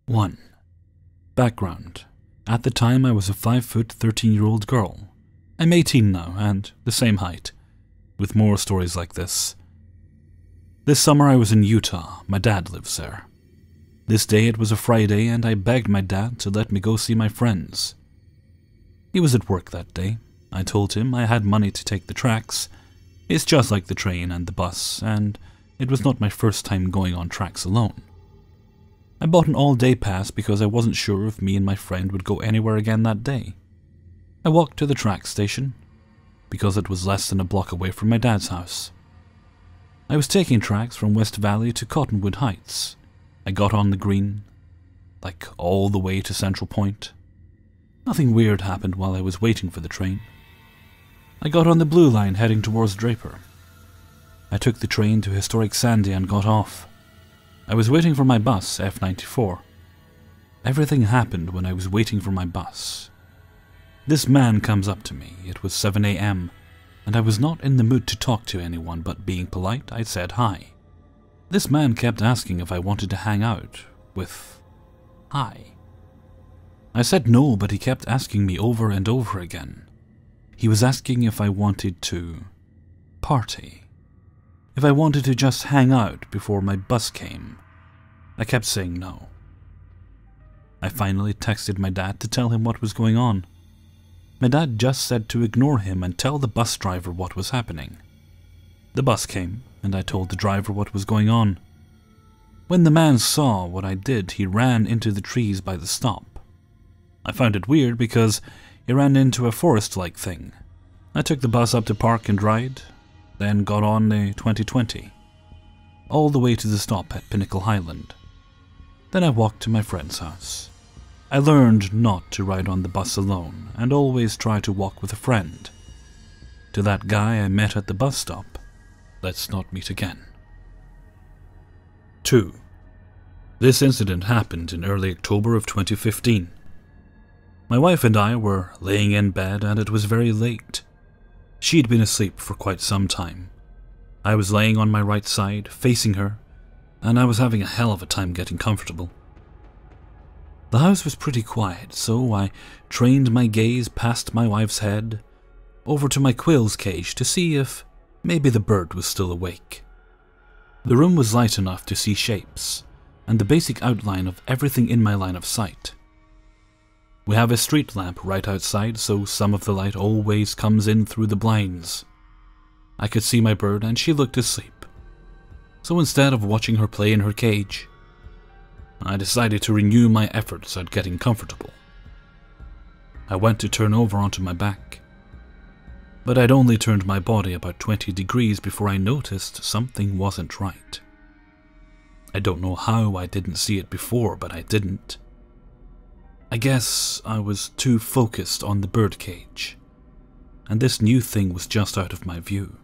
1. Background. At the time I was a 5', 13-year-old girl. I'm 18 now, and the same height, with more stories like this. This summer I was in Utah. My dad lives there. This day it was a Friday, and I begged my dad to let me go see my friends. He was at work that day. I told him I had money to take the tracks. It's just like the train and the bus, and it was not my first time going on tracks alone. I bought an all-day pass because I wasn't sure if me and my friend would go anywhere again that day. I walked to the track station, because it was less than a block away from my dad's house. I was taking tracks from West Valley to Cottonwood Heights. I got on the green, like all the way to Central Point. Nothing weird happened while I was waiting for the train. I got on the blue line heading towards Draper. I took the train to historic Sandy and got off. I was waiting for my bus, F94. Everything happened when I was waiting for my bus. This man comes up to me. It was 7 a.m., and I was not in the mood to talk to anyone, but being polite, I said hi. This man kept asking if I wanted to hang out with hi. I said no, but he kept asking me over and over again. He was asking if I wanted to party. If I wanted to just hang out before my bus came. I kept saying no. I finally texted my dad to tell him what was going on. My dad just said to ignore him and tell the bus driver what was happening. The bus came, and I told the driver what was going on. When the man saw what I did, he ran into the trees by the stop. I found it weird because he ran into a forest-like thing. I took the bus up to Park and Ride, then got on the 2020, all the way to the stop at Pinnacle Highland. Then I walked to my friend's house. I learned not to ride on the bus alone, and always try to walk with a friend. To that guy I met at the bus stop, let's not meet again. 2. This incident happened in early October of 2015. My wife and I were laying in bed, and it was very late. She'd been asleep for quite some time. I was laying on my right side, facing her, and I was having a hell of a time getting comfortable. The house was pretty quiet, so I trained my gaze past my wife's head, over to my quail's cage to see if maybe the bird was still awake. The room was light enough to see shapes, and the basic outline of everything in my line of sight. We have a street lamp right outside, so some of the light always comes in through the blinds. I could see my bird, and she looked asleep. So instead of watching her play in her cage, I decided to renew my efforts at getting comfortable. I went to turn over onto my back, but I'd only turned my body about 20 degrees before I noticed something wasn't right. I don't know how I didn't see it before, but I didn't. I guess I was too focused on the birdcage, and this new thing was just out of my view.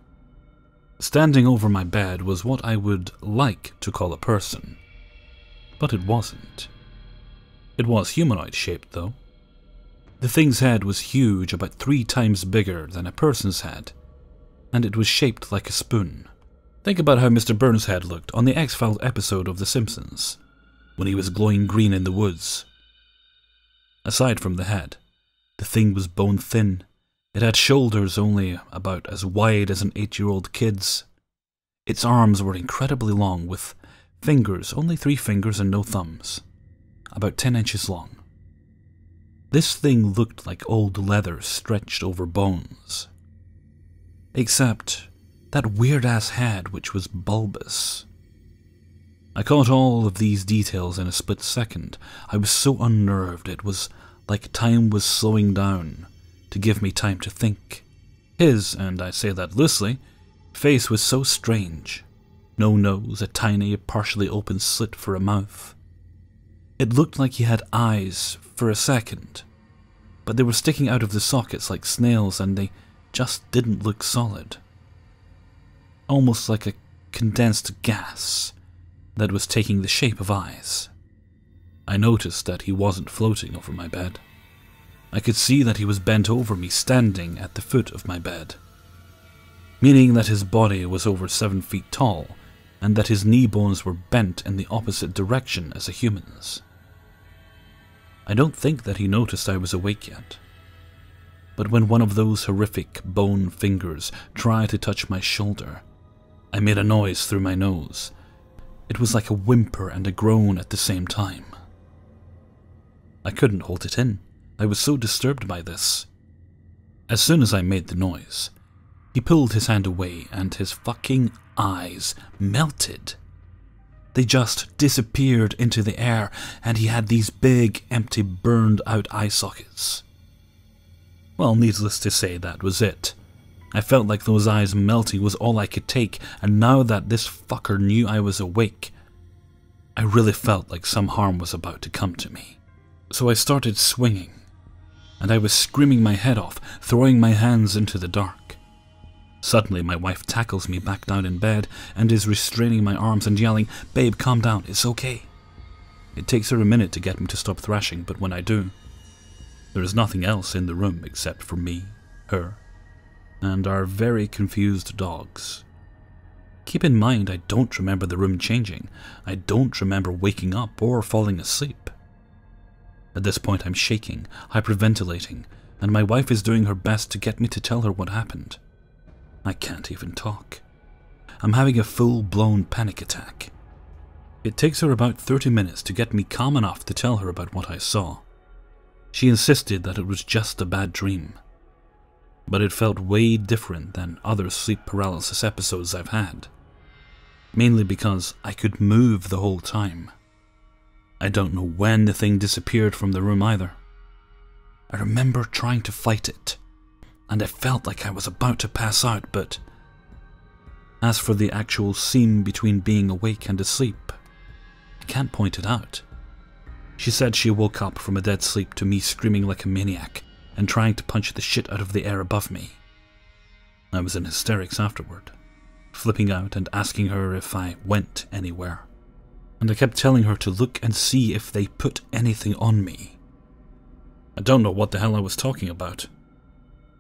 Standing over my bed was what I would like to call a person, but it wasn't. It was humanoid-shaped, though. The thing's head was huge, about 3 times bigger than a person's head, and it was shaped like a spoon. Think about how Mr. Burns' head looked on the X-Files episode of The Simpsons, when he was glowing green in the woods. Aside from the head, the thing was bone-thin. It had shoulders only about as wide as an 8-year-old kid's. Its arms were incredibly long, with fingers, only 3 fingers and no thumbs, about 10 inches long. This thing looked like old leather stretched over bones. Except that weird-ass head, which was bulbous. I caught all of these details in a split second. I was so unnerved, it was like time was slowing down to give me time to think. His, and I say that loosely, face was so strange. No nose, a tiny, partially open slit for a mouth. It looked like he had eyes for a second, but they were sticking out of the sockets like snails, and they just didn't look solid. Almost like a condensed gas that was taking the shape of eyes. I noticed that he wasn't floating over my bed. I could see that he was bent over me, standing at the foot of my bed, meaning that his body was over 7 feet tall, and that his knee bones were bent in the opposite direction as a human's. I don't think that he noticed I was awake yet. But when one of those horrific bone fingers tried to touch my shoulder, I made a noise through my nose. It was like a whimper and a groan at the same time. I couldn't hold it in. I was so disturbed by this. As soon as I made the noise, he pulled his hand away and his fucking eyes melted. They just disappeared into the air, and he had these big, empty, burned-out eye sockets. Well, needless to say, that was it. I felt like those eyes melting was all I could take, and now that this fucker knew I was awake, I really felt like some harm was about to come to me. So I started swinging, and I was screaming my head off, throwing my hands into the dark. Suddenly, my wife tackles me back down in bed and is restraining my arms and yelling, "Babe, calm down, it's okay." It takes her a minute to get me to stop thrashing, but when I do, there is nothing else in the room except for me, her, and our very confused dogs. Keep in mind, I don't remember the room changing. I don't remember waking up or falling asleep. At this point, I'm shaking, hyperventilating, and my wife is doing her best to get me to tell her what happened. I can't even talk. I'm having a full-blown panic attack. It takes her about 30 minutes to get me calm enough to tell her about what I saw. She insisted that it was just a bad dream. But it felt way different than other sleep paralysis episodes I've had. Mainly because I could move the whole time. I don't know when the thing disappeared from the room either. I remember trying to fight it, and I felt like I was about to pass out, but as for the actual seam between being awake and asleep, I can't point it out. She said she woke up from a dead sleep to me screaming like a maniac and trying to punch the shit out of the air above me. I was in hysterics afterward, flipping out and asking her if I went anywhere, and I kept telling her to look and see if they put anything on me. I don't know what the hell I was talking about.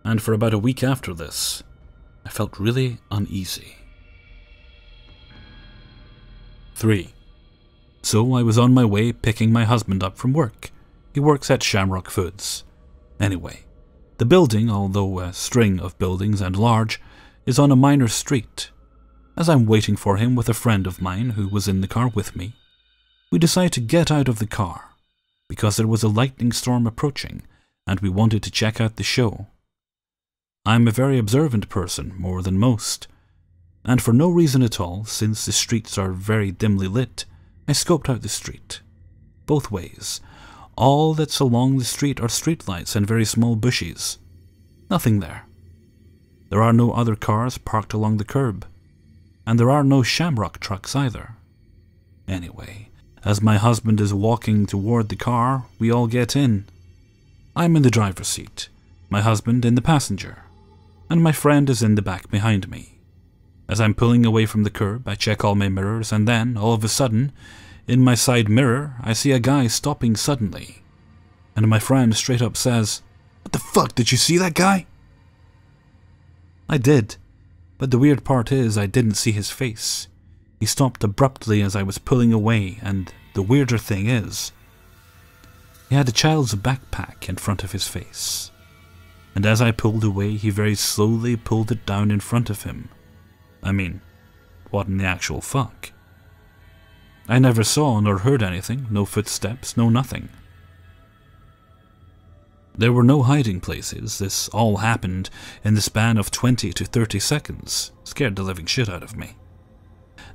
And for about a week after this, I felt really uneasy. 3. So I was on my way picking my husband up from work. He works at Shamrock Foods. Anyway, the building, although a string of buildings and large, is on a minor street. As I'm waiting for him with a friend of mine who was in the car with me, we decide to get out of the car because there was a lightning storm approaching and we wanted to check out the show. I'm a very observant person, more than most, and for no reason at all, since the streets are very dimly lit, I scoped out the street. Both ways. All that's along the street are streetlights and very small bushes. Nothing there. There are no other cars parked along the curb, and there are no Shamrock trucks either. Anyway, as my husband is walking toward the car, we all get in. I'm in the driver's seat, my husband in the passenger, and my friend is in the back behind me. As I'm pulling away from the curb, I check all my mirrors, and then, all of a sudden, in my side mirror, I see a guy stopping suddenly. And my friend straight up says, "What the fuck, did you see that guy?" I did, but the weird part is I didn't see his face. He stopped abruptly as I was pulling away, and the weirder thing is, he had a child's backpack in front of his face. And as I pulled away, he very slowly pulled it down in front of him. I mean, what in the actual fuck? I never saw nor heard anything, no footsteps, no nothing. There were no hiding places. This all happened in the span of 20 to 30 seconds. Scared the living shit out of me.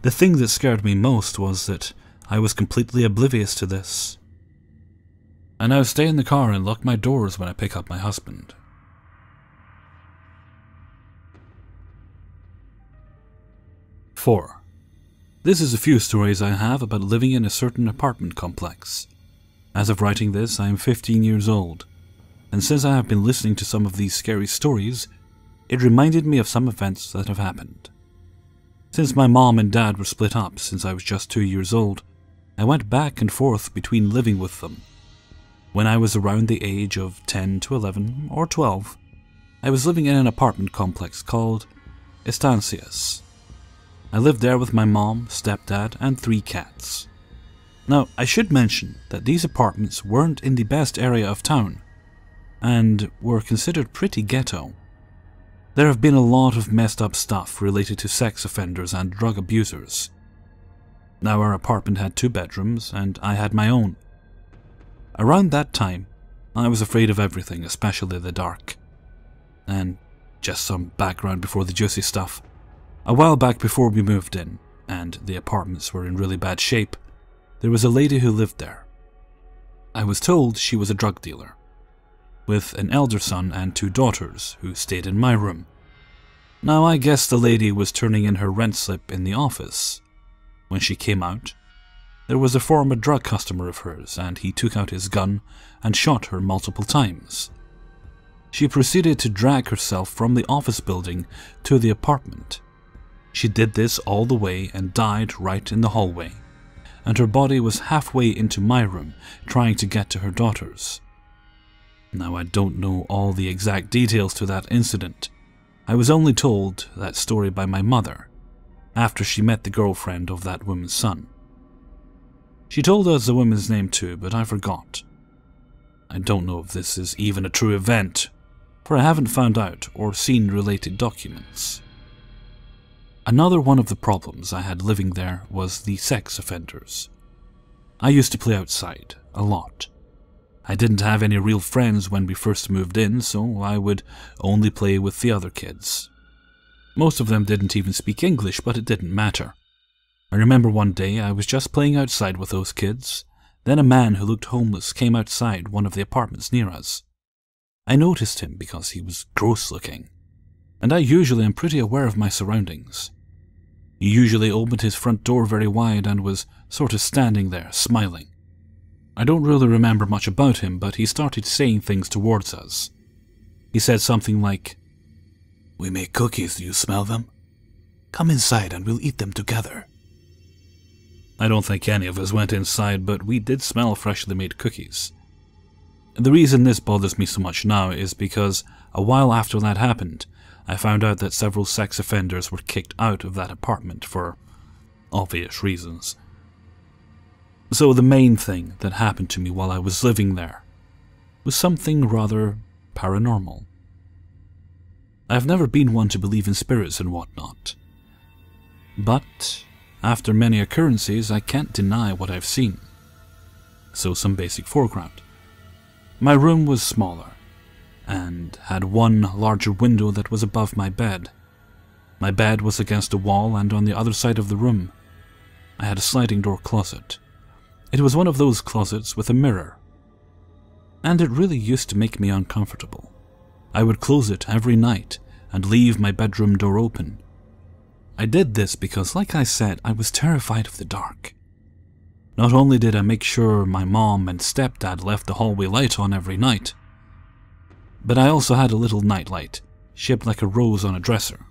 The thing that scared me most was that I was completely oblivious to this. I now stay in the car and lock my doors when I pick up my husband. 4. This is a few stories I have about living in a certain apartment complex. As of writing this, I am 15 years old, and since I have been listening to some of these scary stories, it reminded me of some events that have happened. Since my mom and dad were split up since I was just 2 years old, I went back and forth between living with them. When I was around the age of 10 to 11 or 12, I was living in an apartment complex called Estancias. I lived there with my mom, stepdad, and 3 cats. Now, I should mention that these apartments weren't in the best area of town, and were considered pretty ghetto. There have been a lot of messed up stuff related to sex offenders and drug abusers. Now, our apartment had 2 bedrooms, and I had my own. Around that time, I was afraid of everything, especially the dark. And just some background before the juicy stuff. A while back before we moved in, and the apartments were in really bad shape, there was a lady who lived there. I was told she was a drug dealer, with an elder son and 2 daughters who stayed in my room. Now, I guess the lady was turning in her rent slip in the office. When she came out, there was a former drug customer of hers, and he took out his gun and shot her multiple times. She proceeded to drag herself from the office building to the apartment. She did this all the way and died right in the hallway, and her body was halfway into my room trying to get to her daughters. Now, I don't know all the exact details to that incident. I was only told that story by my mother, after she met the girlfriend of that woman's son. She told us the woman's name too, but I forgot. I don't know if this is even a true event, for I haven't found out or seen related documents. Another one of the problems I had living there was the sex offenders. I used to play outside, a lot. I didn't have any real friends when we first moved in, so I would only play with the other kids. Most of them didn't even speak English, but it didn't matter. I remember one day I was just playing outside with those kids. Then a man who looked homeless came outside one of the apartments near us. I noticed him because he was gross looking, and I usually am pretty aware of my surroundings. He usually opened his front door very wide and was sort of standing there, smiling. I don't really remember much about him, but he started saying things towards us. He said something like, "We make cookies, do you smell them? Come inside and we'll eat them together." I don't think any of us went inside, but we did smell freshly made cookies. The reason this bothers me so much now is because a while after that happened, I found out that several sex offenders were kicked out of that apartment for obvious reasons. So the main thing that happened to me while I was living there was something rather paranormal. I've never been one to believe in spirits and whatnot, but after many occurrences I can't deny what I've seen. So some basic foreground. My room was smaller, and had one larger window that was above my bed. My bed was against a wall, and on the other side of the room, I had a sliding door closet. It was one of those closets with a mirror, and it really used to make me uncomfortable. I would close it every night and leave my bedroom door open. I did this because, like I said, I was terrified of the dark. Not only did I make sure my mom and stepdad left the hallway light on every night, but I also had a little nightlight, shaped like a rose on a dresser.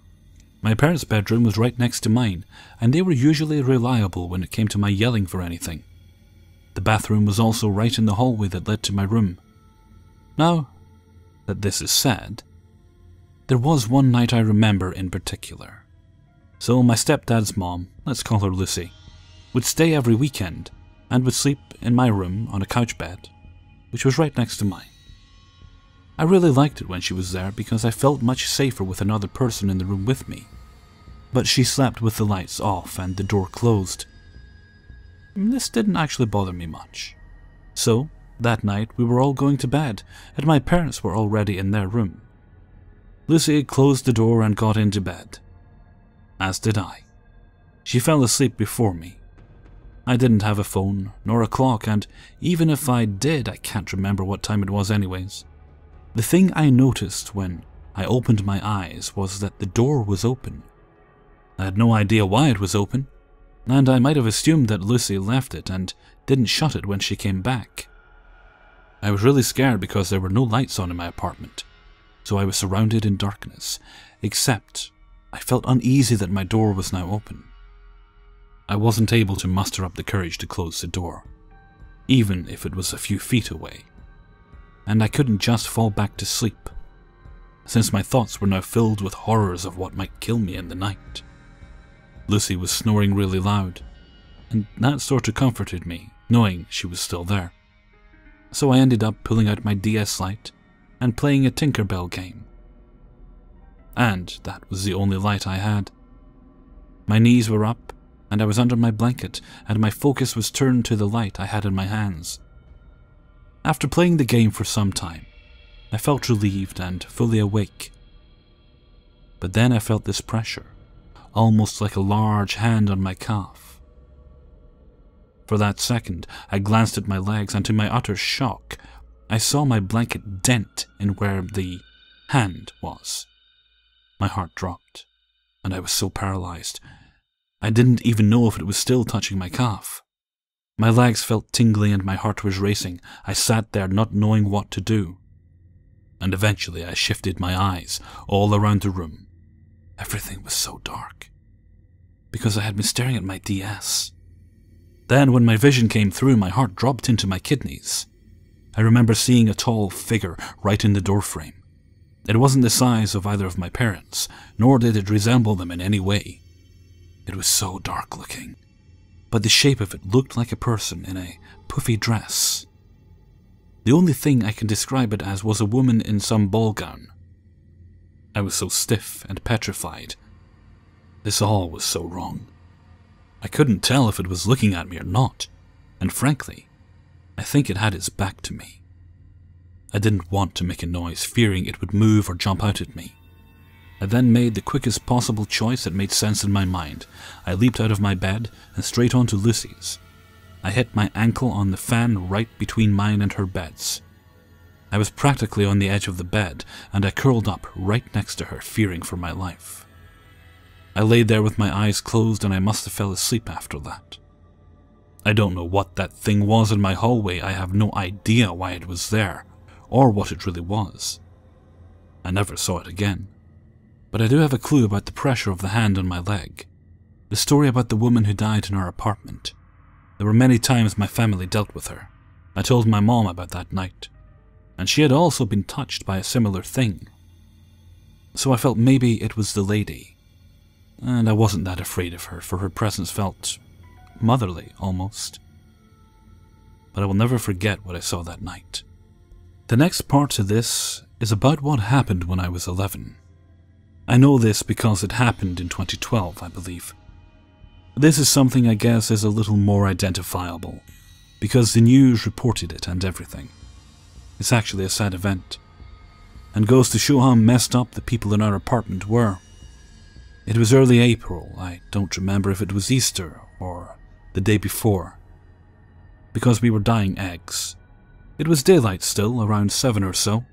My parents' bedroom was right next to mine, and they were usually reliable when it came to my yelling for anything. The bathroom was also right in the hallway that led to my room. Now that this is said, there was one night I remember in particular. So my stepdad's mom, let's call her Lucy, would stay every weekend and would sleep in my room on a couch bed, which was right next to mine. I really liked it when she was there because I felt much safer with another person in the room with me. But she slept with the lights off and the door closed. This didn't actually bother me much. So, that night we were all going to bed, and my parents were already in their room. Lucy closed the door and got into bed, as did I. She fell asleep before me. I didn't have a phone, nor a clock, and even if I did, I can't remember what time it was anyways. The thing I noticed when I opened my eyes was that the door was open. I had no idea why it was open, and I might have assumed that Lucy left it and didn't shut it when she came back. I was really scared because there were no lights on in my apartment, so I was surrounded in darkness, except I felt uneasy that my door was now open. I wasn't able to muster up the courage to close the door, even if it was a few feet away, and I couldn't just fall back to sleep, since my thoughts were now filled with horrors of what might kill me in the night. Lucy was snoring really loud, and that sort of comforted me, knowing she was still there. So I ended up pulling out my DS Lite and playing a Tinkerbell game. And that was the only light I had. My knees were up, and I was under my blanket, and my focus was turned to the light I had in my hands. After playing the game for some time, I felt relieved and fully awake. But then I felt this pressure, almost like a large hand on my calf. For that second, I glanced at my legs, and to my utter shock, I saw my blanket dent in where the hand was. My heart dropped, and I was so paralyzed. I didn't even know if it was still touching my calf. My legs felt tingling and my heart was racing. I sat there not knowing what to do. And eventually I shifted my eyes all around the room. Everything was so dark, because I had been staring at my DS. Then when my vision came through, my heart dropped into my kidneys. I remember seeing a tall figure right in the doorframe. It wasn't the size of either of my parents, nor did it resemble them in any way. It was so dark looking, but the shape of it looked like a person in a puffy dress. The only thing I can describe it as was a woman in some ball gown. I was so stiff and petrified. This all was so wrong. I couldn't tell if it was looking at me or not, and frankly, I think it had its back to me. I didn't want to make a noise, fearing it would move or jump out at me. I then made the quickest possible choice that made sense in my mind. I leaped out of my bed and straight onto Lucy's. I hit my ankle on the fan right between mine and her beds. I was practically on the edge of the bed, and I curled up right next to her, fearing for my life. I laid there with my eyes closed, and I must have fell asleep after that. I don't know what that thing was in my hallway. I have no idea why it was there, or what it really was. I never saw it again. But I do have a clue about the pressure of the hand on my leg. The story about the woman who died in our apartment. There were many times my family dealt with her. I told my mom about that night, and she had also been touched by a similar thing. So I felt maybe it was the lady. And I wasn't that afraid of her, for her presence felt motherly, almost. But I will never forget what I saw that night. The next part to this is about what happened when I was 11. I know this because it happened in 2012, I believe. This is something I guess is a little more identifiable, because the news reported it and everything. It's actually a sad event, and goes to show how messed up the people in our apartment were. It was early April. I don't remember if it was Easter or the day before, because we were dyeing eggs. It was daylight still, around 7 or so.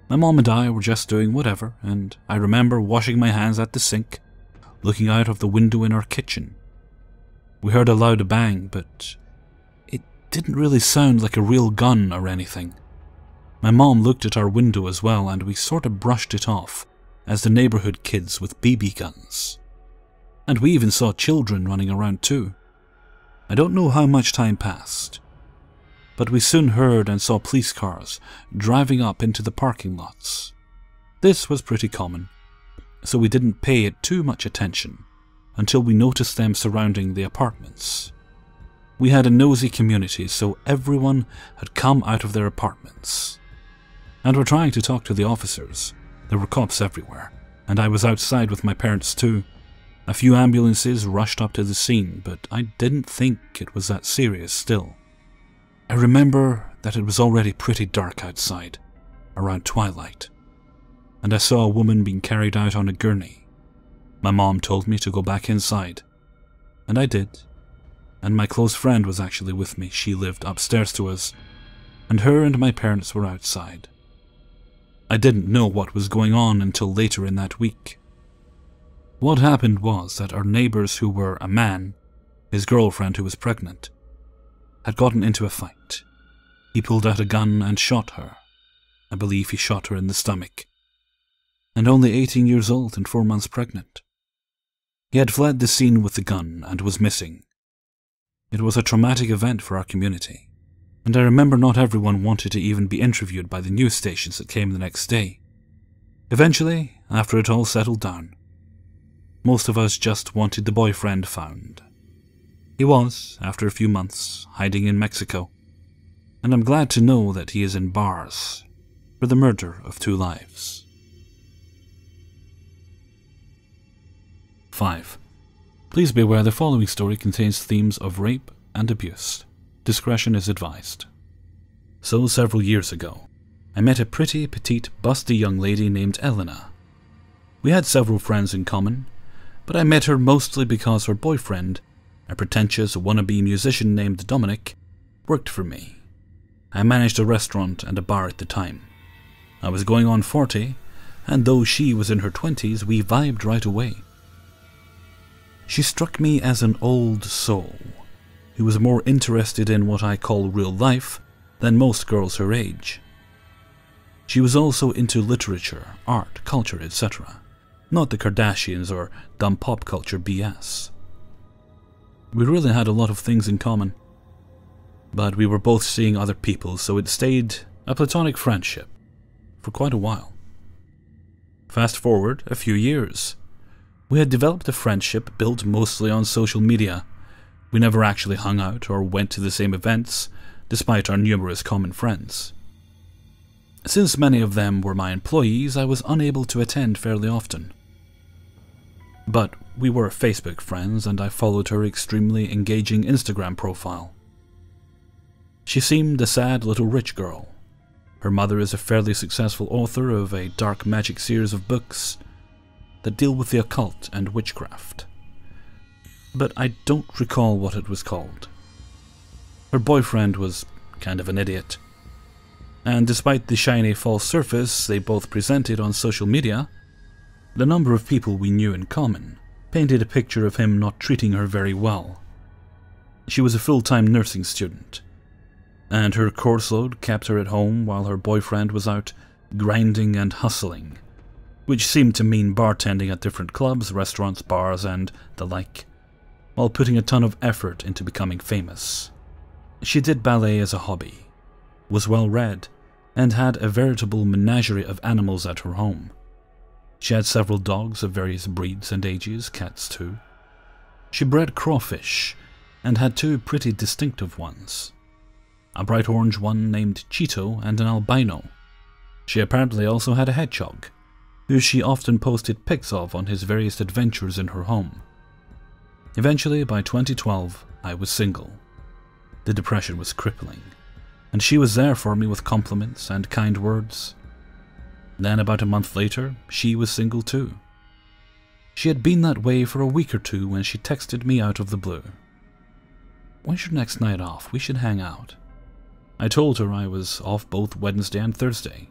My mom and I were just doing whatever, and I remember washing my hands at the sink, looking out of the window in our kitchen. We heard a loud bang, but it didn't really sound like a real gun or anything. My mom looked at our window as well, and we sort of brushed it off as the neighborhood kids with BB guns. And we even saw children running around too. I don't know how much time passed, but we soon heard and saw police cars driving up into the parking lots. This was pretty common, so we didn't pay it too much attention until we noticed them surrounding the apartments. We had a nosy community, so everyone had come out of their apartments and were trying to talk to the officers. There were cops everywhere, and I was outside with my parents too. A few ambulances rushed up to the scene, but I didn't think it was that serious still. I remember that it was already pretty dark outside, around twilight, and I saw a woman being carried out on a gurney. My mom told me to go back inside, and I did, and my close friend was actually with me. She lived upstairs to us, and her and my parents were outside. I didn't know what was going on until later in that week. What happened was that our neighbors, who were a man, his girlfriend who was pregnant, had gotten into a fight. He pulled out a gun and shot her. I believe he shot her in the stomach. And only 18 years old and 4 months pregnant. He had fled the scene with the gun and was missing. It was a traumatic event for our community, and I remember not everyone wanted to even be interviewed by the news stations that came the next day. Eventually, after it all settled down, most of us just wanted the boyfriend found. He was, after a few months, hiding in Mexico, and I'm glad to know that he is in bars for the murder of 2 lives. 5. Please be aware the following story contains themes of rape and abuse. Discretion is advised. So, several years ago, I met a pretty, petite, busty young lady named Elena. We had several friends in common, but I met her mostly because her boyfriend, a pretentious wannabe musician named Dominic, worked for me. I managed a restaurant and a bar at the time. I was going on 40, and though she was in her 20s, we vibed right away. She struck me as an old soul, who was more interested in what I call real life than most girls her age. She was also into literature, art, culture, etc., not the Kardashians or dumb pop culture BS. We really had a lot of things in common, but we were both seeing other people, so it stayed a platonic friendship for quite a while. Fast forward a few years. We had developed a friendship built mostly on social media. We never actually hung out or went to the same events, despite our numerous common friends. Since many of them were my employees, I was unable to attend fairly often. But we were Facebook friends, and I followed her extremely engaging Instagram profile. She seemed a sad little rich girl. Her mother is a fairly successful author of a dark magic series of books that deal with the occult and witchcraft. But I don't recall what it was called. Her boyfriend was kind of an idiot. And despite the shiny false surface they both presented on social media, the number of people we knew in common painted a picture of him not treating her very well. She was a full-time nursing student, and her course load kept her at home while her boyfriend was out grinding and hustling, which seemed to mean bartending at different clubs, restaurants, bars, and the like, while putting a ton of effort into becoming famous. She did ballet as a hobby, was well-read, and had a veritable menagerie of animals at her home. She had several dogs of various breeds and ages, cats too. She bred crawfish, and had 2 pretty distinctive ones. A bright orange one named Cheeto and an albino. She apparently also had a hedgehog, who she often posted pics of on his various adventures in her home. Eventually, by 2012, I was single. The depression was crippling, and she was there for me with compliments and kind words. Then, about a month later, she was single too. She had been that way for a week or 2 when she texted me out of the blue. "When's your next night off? We should hang out." I told her I was off both Wednesday and Thursday.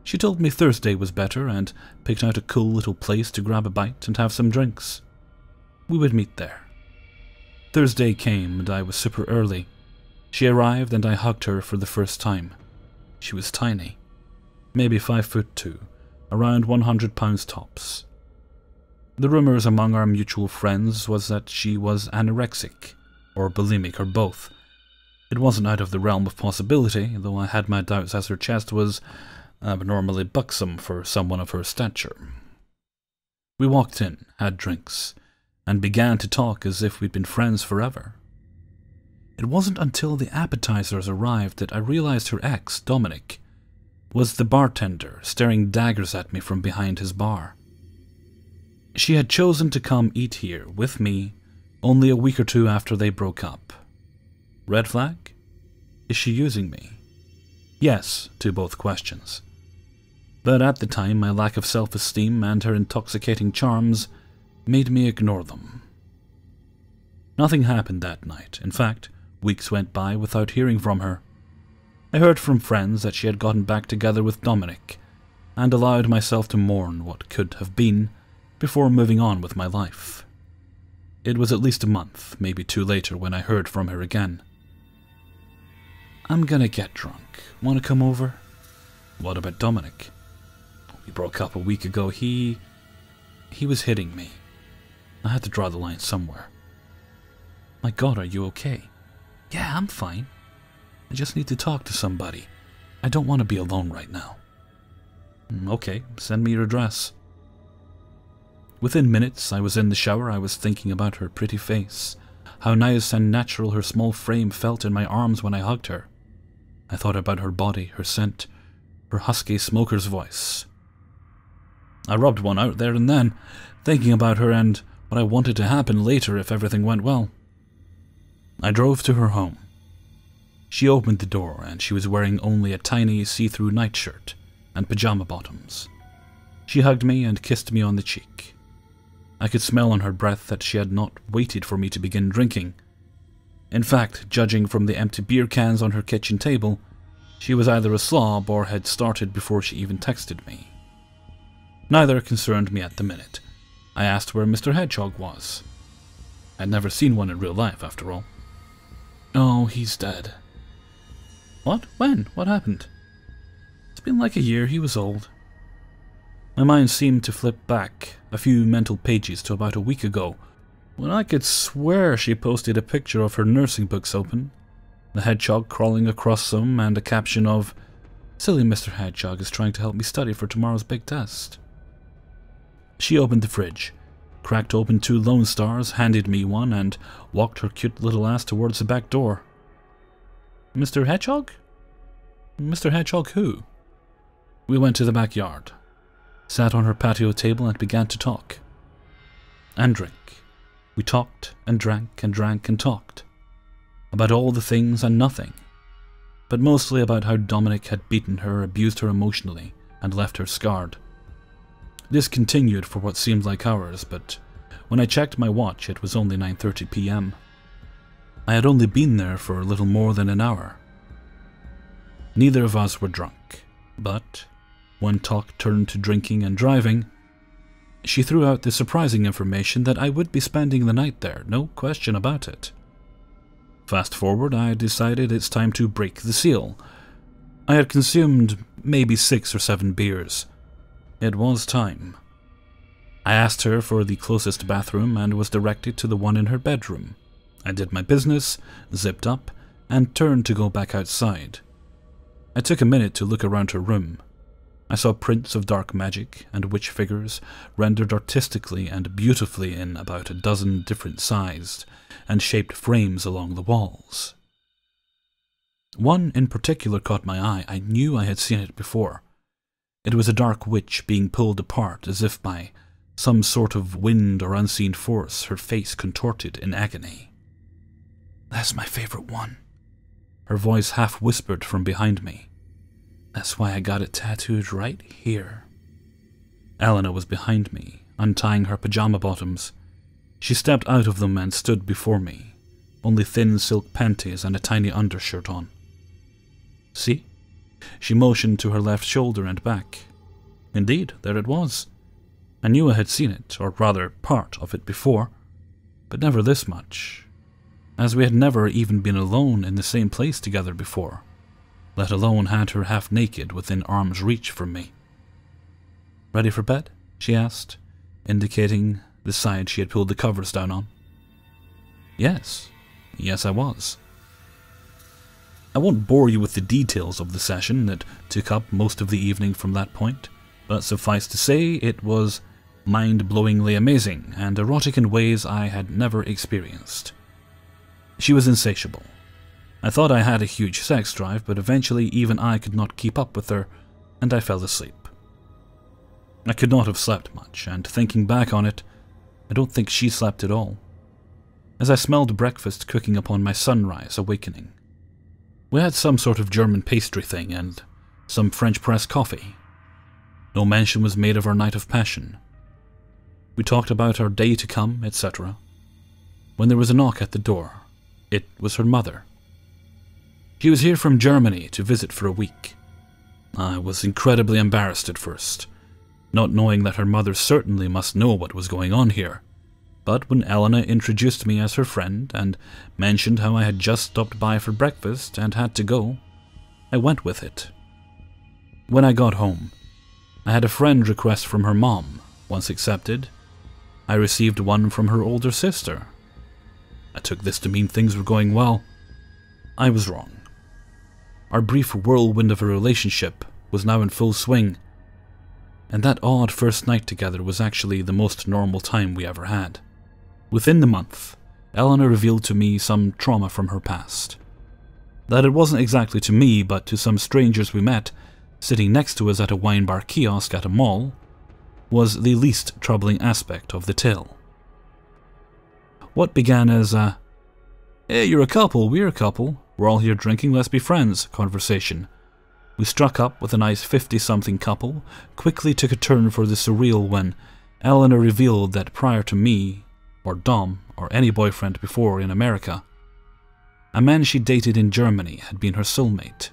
She told me Thursday was better and picked out a cool little place to grab a bite and have some drinks. We would meet there. Thursday came and I was super early. She arrived and I hugged her for the first time. She was tiny, maybe 5'2", around 100 pounds tops. The rumors among our mutual friends was that she was anorexic, or bulimic, or both. It wasn't out of the realm of possibility, though I had my doubts as her chest was abnormally buxom for someone of her stature. We walked in, had drinks, and began to talk as if we'd been friends forever. It wasn't until the appetizers arrived that I realized her ex, Dominic, was the bartender staring daggers at me from behind his bar. She had chosen to come eat here with me only a week or 2 after they broke up. Red flag? Is she using me? Yes, to both questions. But at the time, my lack of self-esteem and her intoxicating charms made me ignore them. Nothing happened that night. In fact, weeks went by without hearing from her. I heard from friends that she had gotten back together with Dominic, and allowed myself to mourn what could have been before moving on with my life. It was at least a month, maybe 2 later, when I heard from her again. "I'm gonna get drunk. Wanna come over?" "What about Dominic?" "We broke up a week ago. He was hitting me. I had to draw the line somewhere." "My God, are you okay?" "Yeah, I'm fine. I just need to talk to somebody. I don't want to be alone right now." "Okay, send me your address." Within minutes, I was in the shower. I was thinking about her pretty face, how nice and natural her small frame felt in my arms when I hugged her. I thought about her body, her scent, her husky smoker's voice. I rubbed one out there and then, thinking about her and what I wanted to happen later if everything went well. I drove to her home. She opened the door and she was wearing only a tiny see-through nightshirt and pajama bottoms. She hugged me and kissed me on the cheek. I could smell on her breath that she had not waited for me to begin drinking. In fact, judging from the empty beer cans on her kitchen table, she was either a slob or had started before she even texted me. Neither concerned me at the minute. I asked where Mr. Hedgehog was. I'd never seen one in real life, after all. Oh, he's dead. What? When? What happened? It's been like a year. He was old. My mind seemed to flip back a few mental pages to about a week ago, when I could swear she posted a picture of her nursing books open, the hedgehog crawling across them, and a caption of, "Silly Mr. Hedgehog is trying to help me study for tomorrow's big test." She opened the fridge, cracked open 2 Lone Stars, handed me one, and walked her cute little ass towards the back door. Mr. Hedgehog? Mr. Hedgehog who? We went to the backyard, sat on her patio table and began to talk. And drink. We talked and drank and drank and talked. About all the things and nothing. But mostly about how Dominic had beaten her, abused her emotionally, and left her scarred. This continued for what seemed like hours, but when I checked my watch it was only 9:30 p.m. I had only been there for a little more than an hour. Neither of us were drunk, but when talk turned to drinking and driving, she threw out the surprising information that I would be spending the night there, no question about it. Fast forward, I decided it's time to break the seal. I had consumed maybe 6 or 7 beers. It was time. I asked her for the closest bathroom and was directed to the one in her bedroom. I did my business, zipped up, and turned to go back outside. I took a minute to look around her room. I saw prints of dark magic and witch figures rendered artistically and beautifully in about a dozen different sized and shaped frames along the walls. One in particular caught my eye. I knew I had seen it before. It was a dark witch being pulled apart as if by some sort of wind or unseen force, her face contorted in agony. "That's my favorite one," her voice half whispered from behind me. "That's why I got it tattooed right here." Elena was behind me, untying her pajama bottoms. She stepped out of them and stood before me, only thin silk panties and a tiny undershirt on. "See?" She motioned to her left shoulder and back. Indeed, there it was. I knew I had seen it, or rather part of it before, but never this much, as we had never even been alone in the same place together before, let alone had her half naked within arm's reach from me. "Ready for bed?" she asked, indicating the side she had pulled the covers down on. Yes, I was. I won't bore you with the details of the session that took up most of the evening from that point, but suffice to say it was mind-blowingly amazing and erotic in ways I had never experienced. She was insatiable. I thought I had a huge sex drive, but eventually even I could not keep up with her, and I fell asleep. I could not have slept much, and thinking back on it, I don't think she slept at all, as I smelled breakfast cooking upon my sunrise awakening. We had some sort of German pastry thing and some French press coffee. No mention was made of our night of passion. We talked about our day to come, etc. When there was a knock at the door, it was her mother. She was here from Germany to visit for a week. I was incredibly embarrassed at first, not knowing that her mother certainly must know what was going on here. But when Elena introduced me as her friend and mentioned how I had just stopped by for breakfast and had to go, I went with it. When I got home, I had a friend request from her mom. Once accepted, I received one from her older sister. I took this to mean things were going well. I was wrong. Our brief whirlwind of a relationship was now in full swing, and that odd first night together was actually the most normal time we ever had. Within the month, Eleanor revealed to me some trauma from her past. That it wasn't exactly to me, but to some strangers we met, sitting next to us at a wine bar kiosk at a mall, was the least troubling aspect of the tale. What began as a, "Hey, you're a couple, we're a couple, we're all here drinking, let's be friends" conversation, we struck up with a nice 50-something couple, quickly took a turn for the surreal when Eleanor revealed that prior to me, or Dom, or any boyfriend before in America, a man she dated in Germany had been her soulmate.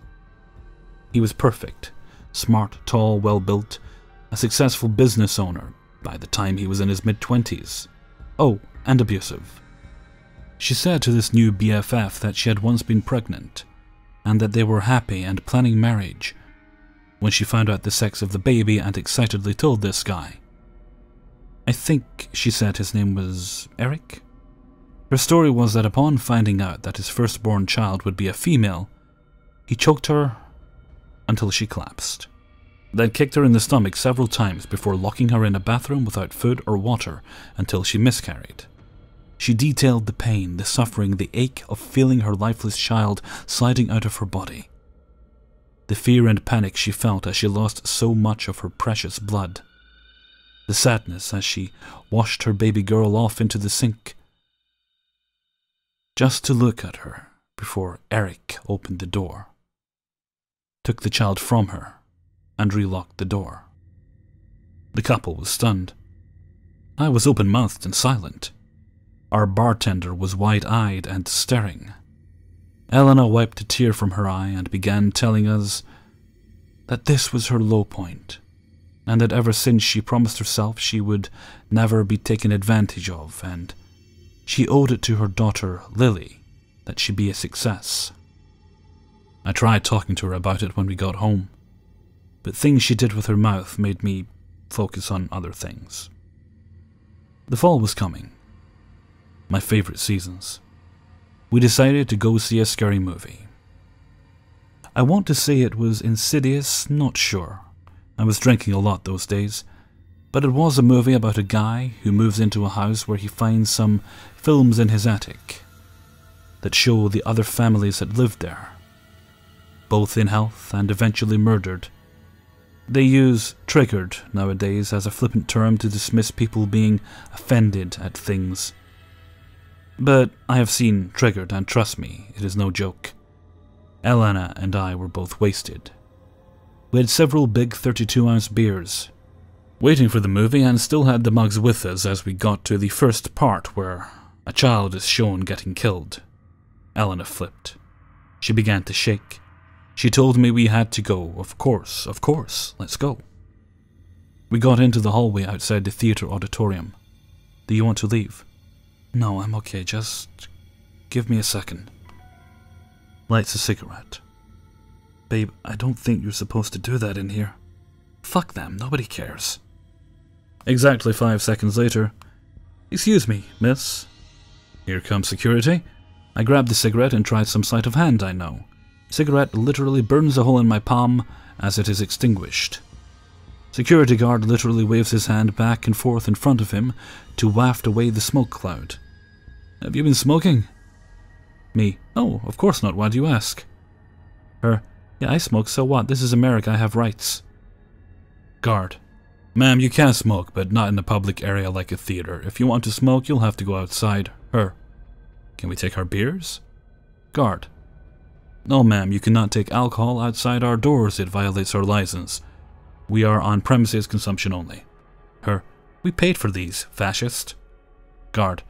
He was perfect, smart, tall, well-built, a successful business owner by the time he was in his mid-20s. Oh, and abusive. She said to this new BFF that she had once been pregnant, and that they were happy and planning marriage, when she found out the sex of the baby and excitedly told this guy. I think she said his name was Eric? Her story was that upon finding out that his firstborn child would be a female, he choked her until she collapsed, then kicked her in the stomach several times before locking her in a bathroom without food or water until she miscarried. She detailed the pain, the suffering, the ache of feeling her lifeless child sliding out of her body. The fear and panic she felt as she lost so much of her precious blood. The sadness as she washed her baby girl off into the sink, just to look at her before Eric opened the door, took the child from her, and relocked the door. The couple was stunned. I was open-mouthed and silent. Our bartender was wide-eyed and staring. Elena wiped a tear from her eye and began telling us that this was her low point, and that ever since she promised herself she would never be taken advantage of, and she owed it to her daughter, Lily, that she be a success. I tried talking to her about it when we got home, but things she did with her mouth made me focus on other things. The fall was coming. My favorite seasons. We decided to go see a scary movie. I want to say it was Insidious, not sure. I was drinking a lot those days, but it was a movie about a guy who moves into a house where he finds some films in his attic that show the other families that lived there, both in health and eventually murdered. They use triggered nowadays as a flippant term to dismiss people being offended at things. But I have seen Triggered, and trust me, it is no joke. Elena and I were both wasted. We had several big 32-ounce beers, waiting for the movie, and still had the mugs with us as we got to the first part where a child is shown getting killed. Elena flipped. She began to shake. She told me we had to go. Of course, let's go. We got into the hallway outside the theater auditorium. Do you want to leave? No, I'm okay, just give me a second. Lights a cigarette. Babe, I don't think you're supposed to do that in here. Fuck them, nobody cares. Exactly 5 seconds later. Excuse me, miss. Here comes security. I grabbed the cigarette and tried some sleight of hand I know. Cigarette literally burns a hole in my palm as it is extinguished. Security guard literally waves his hand back and forth in front of him to waft away the smoke cloud. Have you been smoking? Me. Oh, of course not, why do you ask? Her. Yeah, I smoke, so what? This is America, I have rights. Guard. Ma'am, you can smoke, but not in a public area like a theater. If you want to smoke, you'll have to go outside. Her. Can we take our beers? Guard. No, ma'am, you cannot take alcohol outside our doors. It violates our license. We are on premises consumption only. Her. We paid for these, fascist. Guard.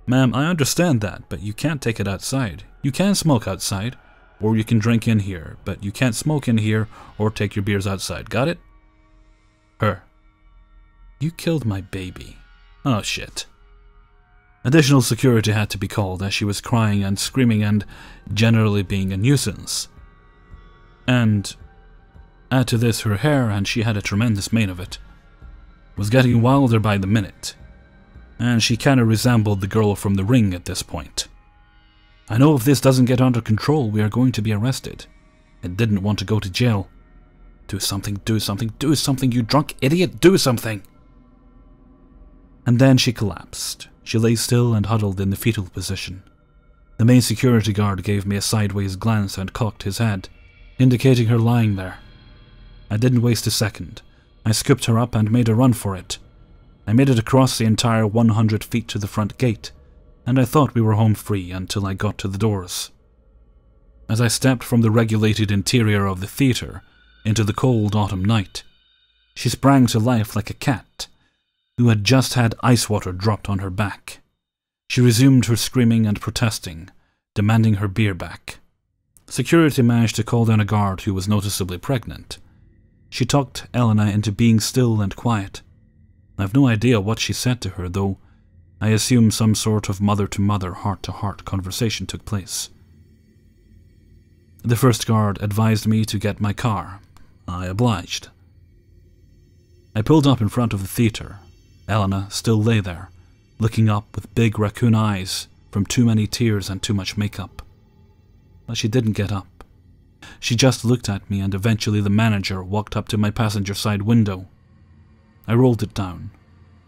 Ma'am, I understand that, but you can't take it outside. You can smoke outside, or you can drink in here, but you can't smoke in here or take your beers outside. Got it? Her. You killed my baby. Oh, shit. Additional security had to be called as she was crying and screaming and generally being a nuisance. And add to this her hair, and she had a tremendous mane of it, was getting wilder by the minute. And she kinda resembled the girl from The Ring at this point. I know if this doesn't get under control, we are going to be arrested. I didn't want to go to jail. Do something, do something, do something, you drunk idiot, do something! And then she collapsed. She lay still and huddled in the fetal position. The main security guard gave me a sideways glance and cocked his head, indicating her lying there. I didn't waste a second. I scooped her up and made a run for it. I made it across the entire 100 feet to the front gate, and I thought we were home free until I got to the doors. As I stepped from the regulated interior of the theatre into the cold autumn night, she sprang to life like a cat who had just had ice water dropped on her back. She resumed her screaming and protesting, demanding her beer back. Security managed to call down a guard who was noticeably pregnant. She talked Elena into being still and quiet. I've no idea what she said to her, though I assume some sort of mother-to-mother, heart-to-heart conversation took place. The first guard advised me to get my car. I obliged. I pulled up in front of the theatre. Elena still lay there, looking up with big raccoon eyes from too many tears and too much makeup. But she didn't get up. She just looked at me, and eventually the manager walked up to my passenger side window. I rolled it down.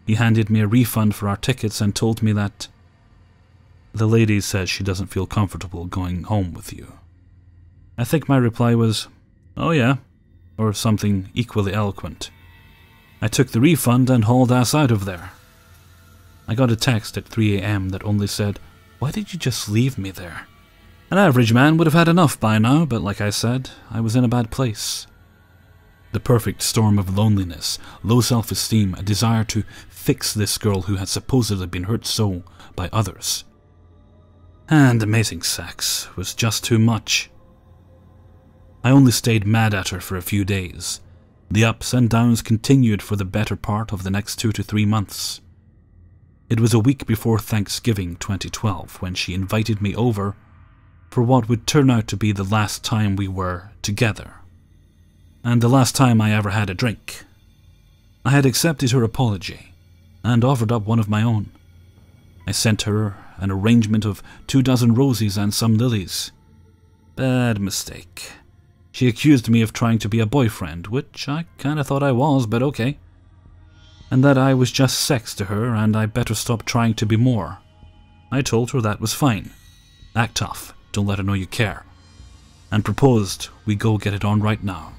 He handed me a refund for our tickets and told me that the lady says she doesn't feel comfortable going home with you. I think my reply was, "Oh yeah," or something equally eloquent. I took the refund and hauled ass out of there. I got a text at 3 a.m. that only said, "Why did you just leave me there?" An average man would have had enough by now, but like I said, I was in a bad place. The perfect storm of loneliness, low self-esteem, a desire to fix this girl who had supposedly been hurt so by others. And amazing sex was just too much. I only stayed mad at her for a few days. The ups and downs continued for the better part of the next 2 to 3 months. It was a week before Thanksgiving 2012 when she invited me over for what would turn out to be the last time we were together, and the last time I ever had a drink. I had accepted her apology and offered up one of my own. I sent her an arrangement of 24 roses and some lilies. Bad mistake. She accused me of trying to be a boyfriend, which I kinda thought I was, but okay. And that I was just sex to her and I better stop trying to be more. I told her that was fine. Act tough. Don't let her know you care, and proposed we go get it on right now.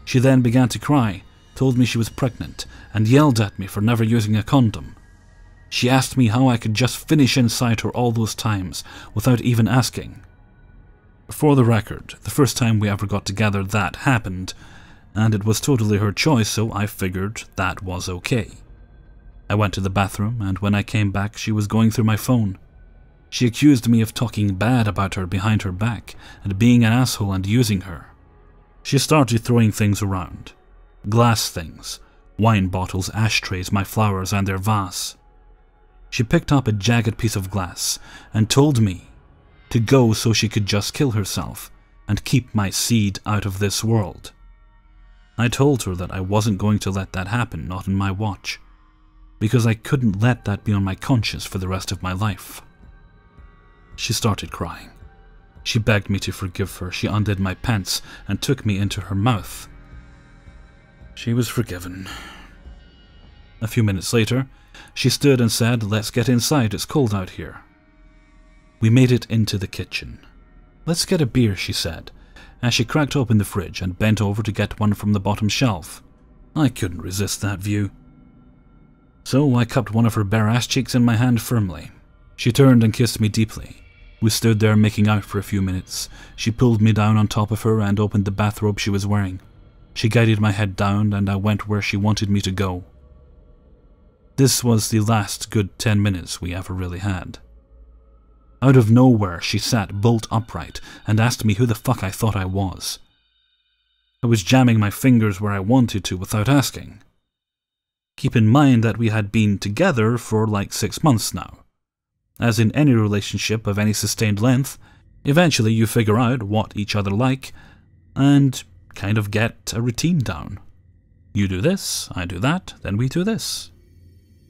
She then began to cry, told me she was pregnant, and yelled at me for never using a condom. She asked me how I could just finish inside her all those times without even asking. For the record, the first time we ever got together that happened, and it was totally her choice, so I figured that was okay. I went to the bathroom, and when I came back she was going through my phone. She accused me of talking bad about her behind her back and being an asshole and using her. She started throwing things around. Glass things, wine bottles, ashtrays, my flowers and their vase. She picked up a jagged piece of glass and told me to go so she could just kill herself and keep my seed out of this world. I told her that I wasn't going to let that happen, not on my watch, because I couldn't let that be on my conscience for the rest of my life. She started crying. She begged me to forgive her. She undid my pants and took me into her mouth. She was forgiven. A few minutes later, she stood and said, "Let's get inside, it's cold out here." We made it into the kitchen. "Let's get a beer," she said, as she cracked open the fridge and bent over to get one from the bottom shelf. I couldn't resist that view. So I cupped one of her bare ass cheeks in my hand firmly. She turned and kissed me deeply. We stood there making out for a few minutes. She pulled me down on top of her and opened the bathrobe she was wearing. She guided my head down and I went where she wanted me to go. This was the last good 10 minutes we ever really had. Out of nowhere, she sat bolt upright and asked me who the fuck I thought I was. I was jamming my fingers where I wanted to without asking. Keep in mind that we had been together for like 6 months now. As in any relationship of any sustained length, eventually you figure out what each other like and kind of get a routine down. You do this, I do that, then we do this.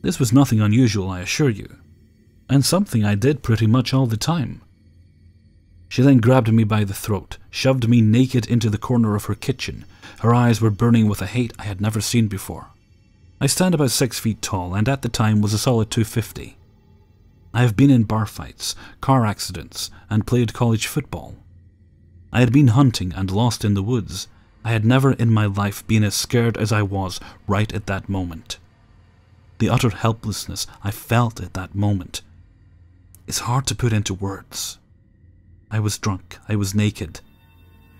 This was nothing unusual, I assure you, and something I did pretty much all the time. She then grabbed me by the throat, shoved me naked into the corner of her kitchen. Her eyes were burning with a hate I had never seen before. I stand about 6 feet tall and at the time was a solid 250. I have been in bar fights, car accidents, and played college football. I had been hunting and lost in the woods. I had never in my life been as scared as I was right at that moment. The utter helplessness I felt at that moment is hard to put into words. I was drunk. I was naked.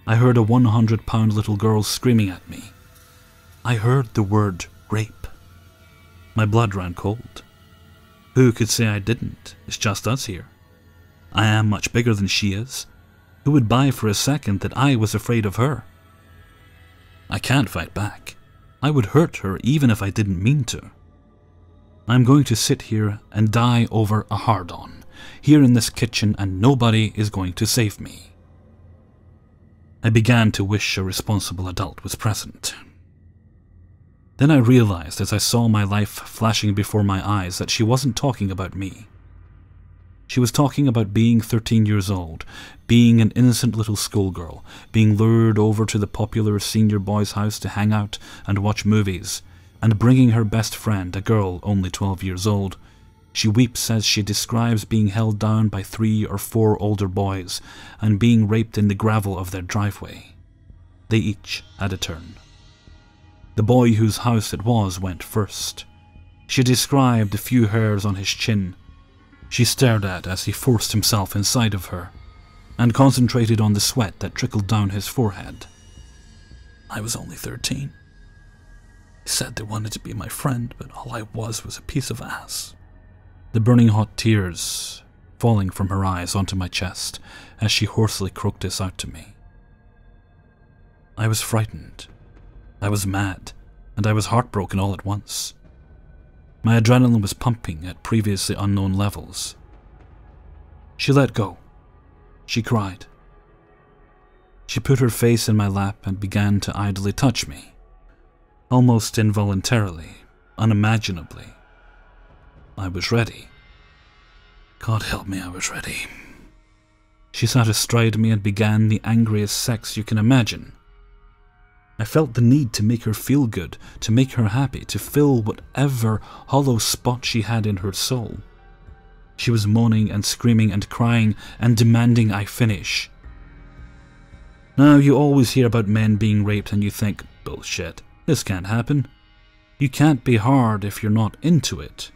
I heard a 100-pound little girl screaming at me. I heard the word rape. My blood ran cold. Who could say I didn't? It's just us here. I am much bigger than she is. Who would buy for a second that I was afraid of her? I can't fight back. I would hurt her even if I didn't mean to. I'm going to sit here and die over a hard-on, here in this kitchen, and nobody is going to save me. I began to wish a responsible adult was present. Then I realized as I saw my life flashing before my eyes that she wasn't talking about me. She was talking about being 13 years old, being an innocent little schoolgirl, being lured over to the popular senior boys' house to hang out and watch movies, and bringing her best friend, a girl only 12 years old. She weeps as she describes being held down by 3 or 4 older boys and being raped in the gravel of their driveway. They each had a turn. The boy whose house it was went first. She described the few hairs on his chin she stared at as he forced himself inside of her, and concentrated on the sweat that trickled down his forehead. I was only 13. He said they wanted to be my friend, but all I was a piece of ass. The burning hot tears falling from her eyes onto my chest as she hoarsely croaked this out to me. I was frightened. I was mad, and I was heartbroken all at once. My adrenaline was pumping at previously unknown levels. She let go. She cried. She put her face in my lap and began to idly touch me, almost involuntarily, unimaginably. I was ready. God help me, I was ready. She sat astride me and began the angriest sex you can imagine. I felt the need to make her feel good, to make her happy, to fill whatever hollow spot she had in her soul. She was moaning and screaming and crying and demanding I finish. Now, you always hear about men being raped and you think, bullshit, this can't happen. You can't be hard if you're not into it.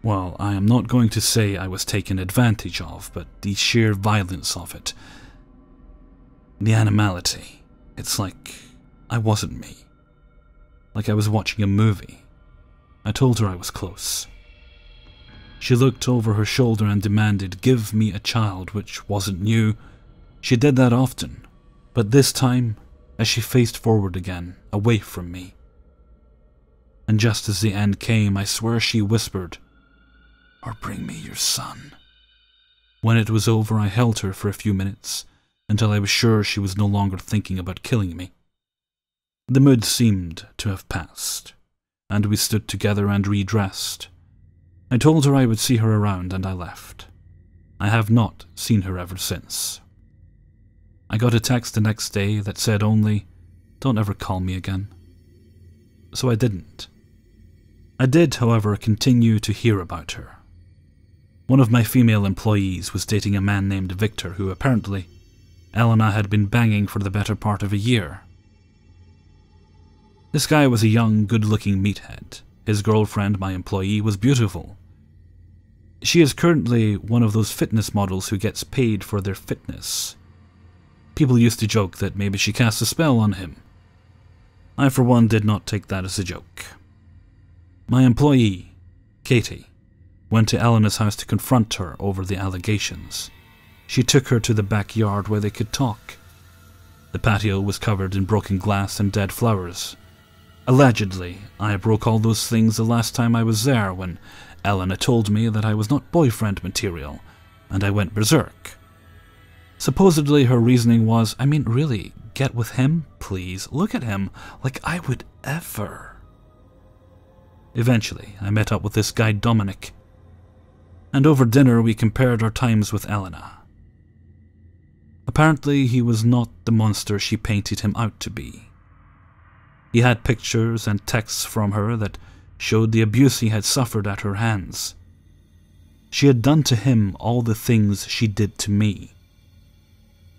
Well, I am not going to say I was taken advantage of, but the sheer violence of it, the animality. It's like I wasn't me. Like I was watching a movie. I told her I was close. She looked over her shoulder and demanded, "Give me a child," which wasn't new. She did that often, but this time, as she faced forward again, away from me. And just as the end came, I swear she whispered, "Or bring me your son." When it was over, I held her for a few minutes, until I was sure she was no longer thinking about killing me. The mood seemed to have passed, and we stood together and redressed. I told her I would see her around, and I left. I have not seen her ever since. I got a text the next day that said only, "Don't ever call me again." So I didn't. I did, however, continue to hear about her. One of my female employees was dating a man named Victor who apparently Elena had been banging for the better part of a year. This guy was a young, good-looking meathead. His girlfriend, my employee, was beautiful. She is currently one of those fitness models who gets paid for their fitness. People used to joke that maybe she cast a spell on him. I, for one, did not take that as a joke. My employee, Katie, went to Elena's house to confront her over the allegations. She took her to the backyard where they could talk. The patio was covered in broken glass and dead flowers. Allegedly, I broke all those things the last time I was there when Elena told me that I was not boyfriend material, and I went berserk. Supposedly her reasoning was, I mean, really, get with him, please. Look at him, like I would ever. Eventually, I met up with this guy Dominic, and over dinner we compared our times with Elena. Apparently he was not the monster she painted him out to be. He had pictures and texts from her that showed the abuse he had suffered at her hands. She had done to him all the things she did to me,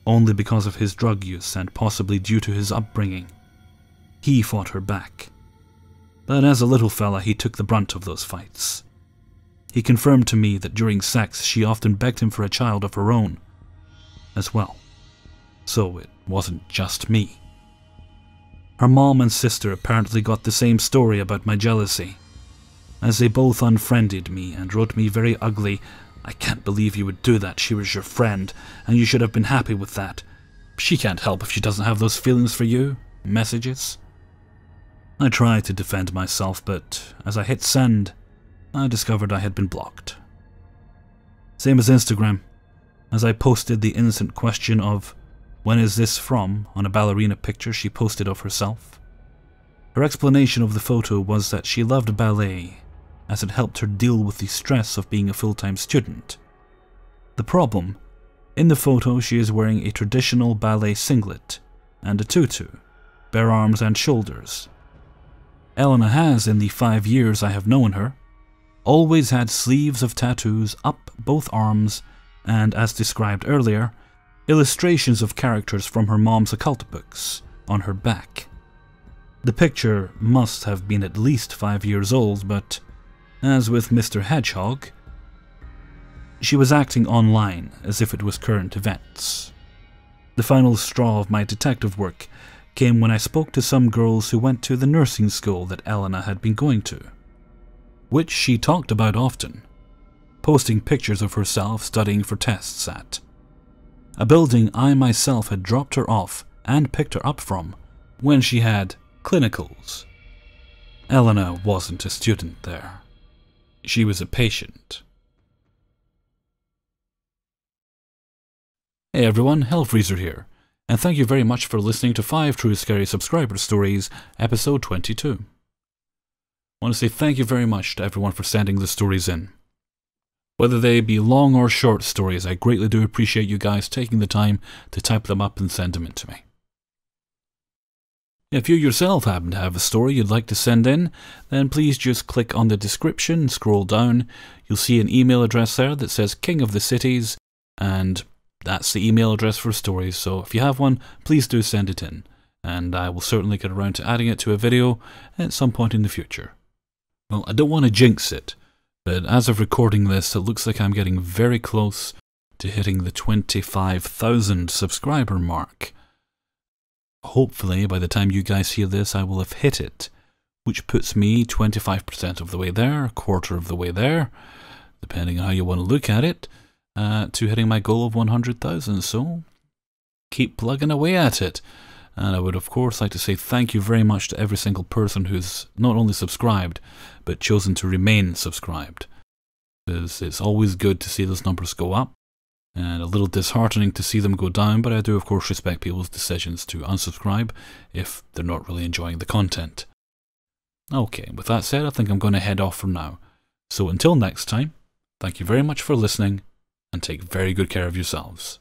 only because of his drug use and possibly due to his upbringing. He fought her back, but as a little fella he took the brunt of those fights. He confirmed to me that during sex she often begged him for a child of her own as well, so it wasn't just me. Her mom and sister apparently got the same story about my jealousy, as they both unfriended me and wrote me very ugly, "I can't believe you would do that, she was your friend, and you should have been happy with that. She can't help if she doesn't have those feelings for you," messages. I tried to defend myself, but as I hit send, I discovered I had been blocked. Same as Instagram, as I posted the innocent question of, "When is this from?" on a ballerina picture she posted of herself. Her explanation of the photo was that she loved ballet, as it helped her deal with the stress of being a full-time student. The problem, in the photo she is wearing a traditional ballet singlet and a tutu, bare arms and shoulders. Elena has, in the 5 years I have known her, always had sleeves of tattoos up both arms and, as described earlier, illustrations of characters from her mom's occult books on her back. The picture must have been at least 5 years old, but as with Mr. Hedgehog, she was acting online as if it was current events. The final straw of my detective work came when I spoke to some girls who went to the nursing school that Elena had been going to, which she talked about often, posting pictures of herself studying for tests at. A building I myself had dropped her off and picked her up from when she had clinicals. Elena wasn't a student there. She was a patient. Hey everyone, Hellfreezer here, and thank you very much for listening to 5 True Scary Subscriber Stories, episode 22. I want to say thank you very much to everyone for sending the stories in. Whether they be long or short stories, I greatly do appreciate you guys taking the time to type them up and send them in to me. If you yourself happen to have a story you'd like to send in, then please just click on the description, scroll down, you'll see an email address there that says kingofthecities, and that's the email address for stories, so if you have one, please do send it in, and I will certainly get around to adding it to a video at some point in the future. Well, I don't want to jinx it, but as of recording this, it looks like I'm getting very close to hitting the 25,000 subscriber mark. Hopefully, by the time you guys hear this, I will have hit it, which puts me 25% of the way there, a quarter of the way there, depending on how you want to look at it, to hitting my goal of 100,000, so keep plugging away at it. And I would of course like to say thank you very much to every single person who's not only subscribed, but chosen to remain subscribed. Because it's always good to see those numbers go up, and a little disheartening to see them go down, but I do of course respect people's decisions to unsubscribe if they're not really enjoying the content. Okay, with that said, I think I'm going to head off for now. So until next time, thank you very much for listening, and take very good care of yourselves.